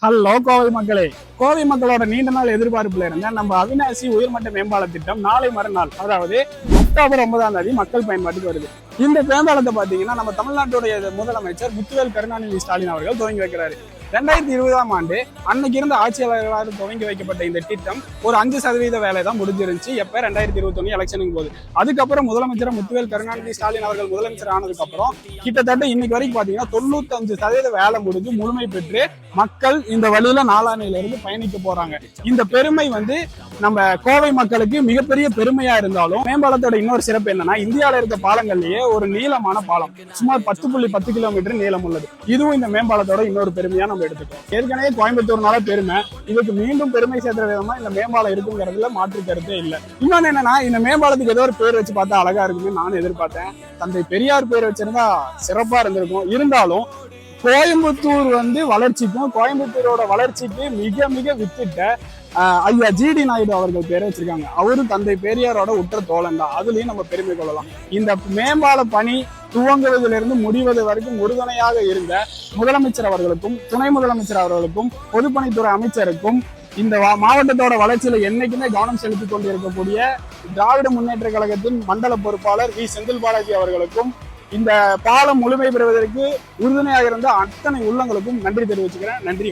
Hello Kovai மக்களே. கோவை மக்களோட நீண்ட நாள் எதிர்பார்ப்புல இருந்த நம்ம அவிநாசி உயர்மட்ட மேம்பால திட்டம் நாளை மறுநாள், அதாவது அக்டோபர் 9ஆம் தேதி மக்கள் பயன்பாட்டுக்கு வருது. இந்த மேம்பாலத்தை பாத்தீங்கன்னா நம்ம தமிழ்நாட்டுடைய முதலமைச்சர் முத்துவேல் கருணாநிதி ஸ்டாலின் அவர்கள் துவங்கி வைக்கிறாரு. 2020ஆம் ஆண்டு அன்னைக்கு இருந்த ஆட்சியாளர்களால் துவங்கி வைக்கப்பட்ட இந்த திட்டம் ஒரு 5% வேலை தான் முடிஞ்சிருந்துச்சு. எப்ப 2021 எலெக்ஷனுக்கு போது. அதுக்கப்புறம் முதலமைச்சர் முத்துவேல் கருணாநிதி ஸ்டாலின் அவர்கள் முதலமைச்சர் ஆனதுக்கு அப்புறம் கிட்டத்தட்ட இன்னைக்கு வரைக்கும் பாத்தீங்கன்னா 95% வேலை முடிஞ்சு முழுமை பெற்று மக்கள் இந்த வழியில நாளானையில இருந்து பயணிக்க போறாங்க. இந்த பெருமை நம்ம கோவை மக்களுக்கு மிகப்பெரிய பெருமையா இருந்தாலும், மேம்பாலத்தோட இன்னொரு சிறப்பு என்னன்னா, இந்தியாவில இருக்க பாலங்கள்லயே ஒரு நீளமான பாலம், சுமார் 10.10 கிலோமீட்டர் நீளம் உள்ளது. இதுவும் இந்த மேம்பாலத்தோட இன்னொரு பெருமையா நம்ம எடுத்துக்கோம். ஏற்கனவே கோயம்புத்தூர்னால பெருமை, இதுக்கு மீண்டும் பெருமை சேர்க்கிற விதமா இந்த மேம்பாலம் இருக்குங்கிறதுல மாற்று கருத்தே இல்லை. இன்னொன்னு என்னன்னா, இந்த மேம்பாலத்துக்கு ஏதோ ஒரு பேர் வச்சு பார்த்தா அழகா இருக்குன்னு நானும் எதிர்பார்த்தேன். தந்தை பெரியார் பேர் வச்சிருந்தா சிறப்பா இருந்திருக்கும். இருந்தாலும் கோயம்புத்தூர் வளர்ச்சிக்கும் கோயம்புத்தூரோட வளர்ச்சிக்கு மிக மிக வித்திட்ட ஐயா ஜிடி நாயுடு அவர்கள் பேரை வச்சிருக்காங்க. அவரும் தந்தை பெரியாரோட உற்ற தோழன் தான். அதுலயும் நம்ம பெருமை கொள்ளலாம். இந்த மேம்பால பணி துவங்குவதிலிருந்து முடிவது வரைக்கும் உறுதுணையாக இருந்த முதலமைச்சர் அவர்களுக்கும், துணை முதலமைச்சர் அவர்களுக்கும், பொதுப்பணித்துறை அமைச்சருக்கும், இந்த மாவட்டத்தோட வளர்ச்சியில என்னைக்குமே கவனம் செலுத்திக் கொண்டிருக்கக்கூடிய திராவிட முன்னேற்ற கழகத்தின் மண்டல பொறுப்பாளர் வி செந்தில் பாலாஜி அவர்களுக்கும், இந்த பாலம் முழுமை பெறுவதற்கு உறுதுணையாக இருந்த அத்தனை உள்ளங்களுக்கும் நன்றி தெரிவிச்சுக்கிறேன். நன்றி.